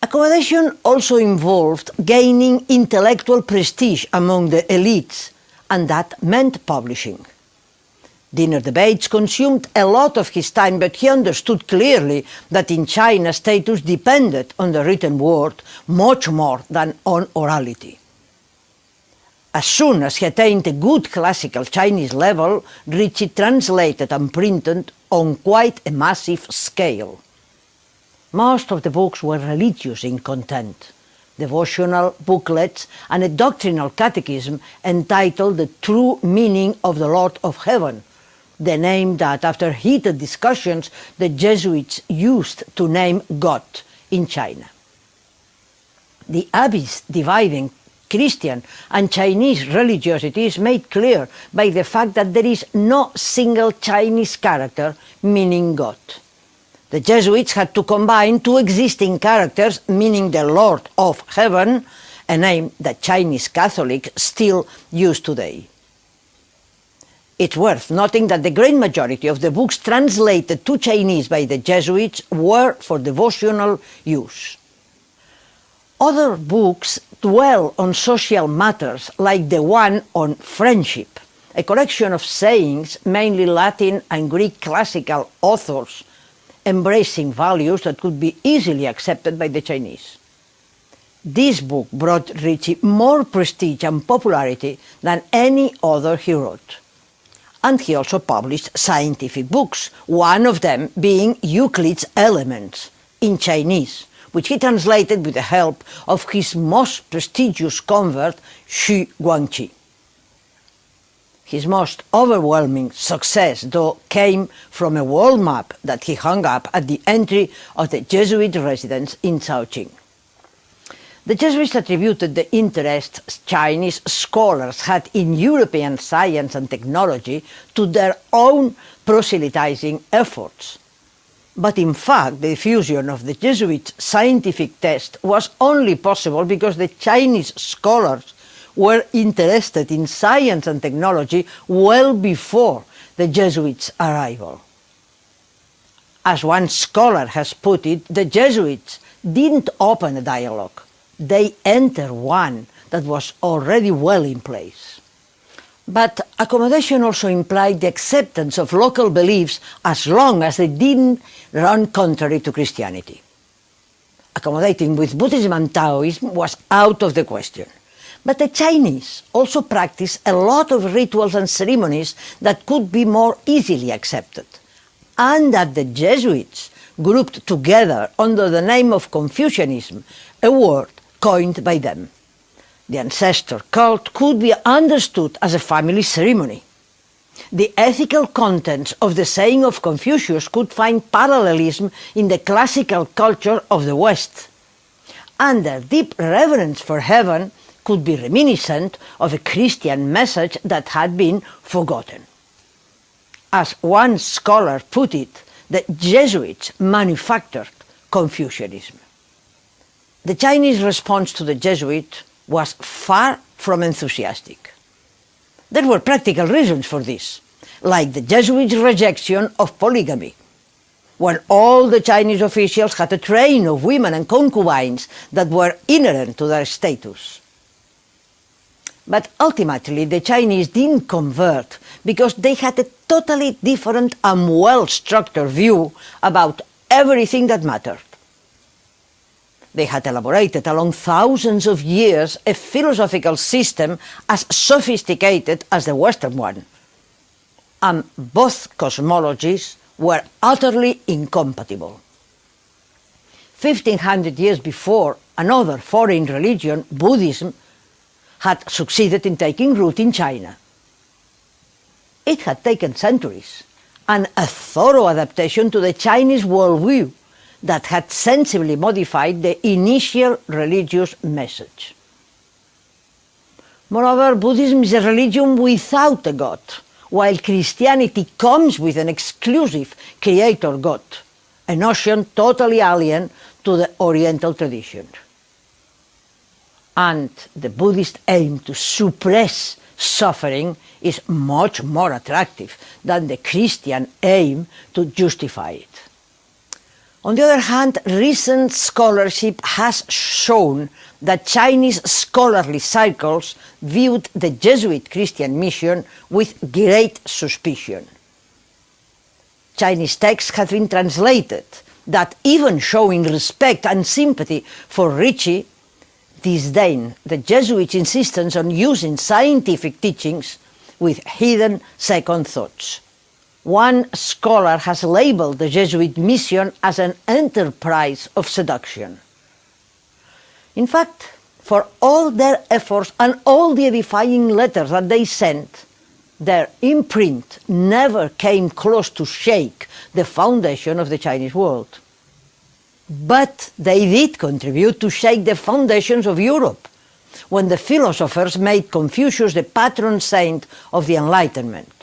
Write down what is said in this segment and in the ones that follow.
Accommodation also involved gaining intellectual prestige among the elites, and that meant publishing. Dinner debates consumed a lot of his time, but he understood clearly that in China status depended on the written word much more than on orality. As soon as he attained a good classical Chinese level, Ricci translated and printed on quite a massive scale. Most of the books were religious in content, devotional booklets and a doctrinal catechism entitled The True Meaning of the Lord of Heaven, the name that, after heated discussions, the Jesuits used to name God in China. The abyss dividing Christian and Chinese religiosity is made clear by the fact that there is no single Chinese character meaning God. The Jesuits had to combine two existing characters meaning the Lord of Heaven, a name that Chinese Catholics still use today. It's worth noting that the great majority of the books translated to Chinese by the Jesuits were for devotional use. Other books dwell on social matters, like the one on friendship, a collection of sayings, mainly Latin and Greek classical authors, embracing values that could be easily accepted by the Chinese. This book brought Ricci more prestige and popularity than any other he wrote. And he also published scientific books, one of them being Euclid's Elements in Chinese, which he translated with the help of his most prestigious convert, Xu Guangqi. His most overwhelming success, though, came from a world map that he hung up at the entry of the Jesuit residence in Shaoqing. The Jesuits attributed the interest Chinese scholars had in European science and technology to their own proselytizing efforts. But in fact, the diffusion of the Jesuits' scientific test was only possible because the Chinese scholars were interested in science and technology well before the Jesuits' arrival. As one scholar has put it, the Jesuits didn't open a dialogue. They entered one that was already well in place. But accommodation also implied the acceptance of local beliefs as long as they didn't run contrary to Christianity. Accommodating with Buddhism and Taoism was out of the question. But the Chinese also practiced a lot of rituals and ceremonies that could be more easily accepted, and that the Jesuits grouped together under the name of Confucianism, a word coined by them. The ancestor cult could be understood as a family ceremony. The ethical contents of the saying of Confucius could find parallelism in the classical culture of the West, and their deep reverence for heaven could be reminiscent of a Christian message that had been forgotten. As one scholar put it, the Jesuits manufactured Confucianism. The Chinese response to the Jesuits was far from enthusiastic. There were practical reasons for this, like the Jesuits' rejection of polygamy, when all the Chinese officials had a train of women and concubines that were inherent to their status. But ultimately, the Chinese didn't convert because they had a totally different and well-structured view about everything that mattered. They had elaborated along thousands of years a philosophical system as sophisticated as the Western one, and both cosmologies were utterly incompatible. 1500 years before, another foreign religion, Buddhism, had succeeded in taking root in China. It had taken centuries and a thorough adaptation to the Chinese worldview that had sensibly modified the initial religious message. Moreover, Buddhism is a religion without a god, while Christianity comes with an exclusive creator god, a notion totally alien to the Oriental tradition. And the Buddhist aim to suppress suffering is much more attractive than the Christian aim to justify it. On the other hand, recent scholarship has shown that Chinese scholarly circles viewed the Jesuit Christian mission with great suspicion. Chinese texts have been translated that, even showing respect and sympathy for Ricci, disdain the Jesuits' insistence on using scientific teachings with hidden second thoughts. One scholar has labeled the Jesuit mission as an enterprise of seduction. In fact, for all their efforts and all the edifying letters that they sent, their imprint never came close to shake the foundation of the Chinese world. But they did contribute to shake the foundations of Europe, when the philosophers made Confucius the patron saint of the Enlightenment,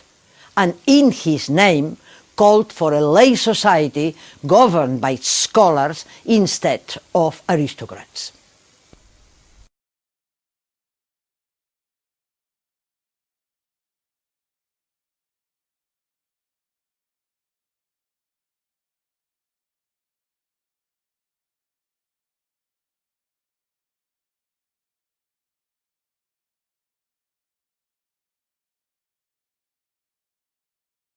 and in his name called for a lay society governed by scholars instead of aristocrats.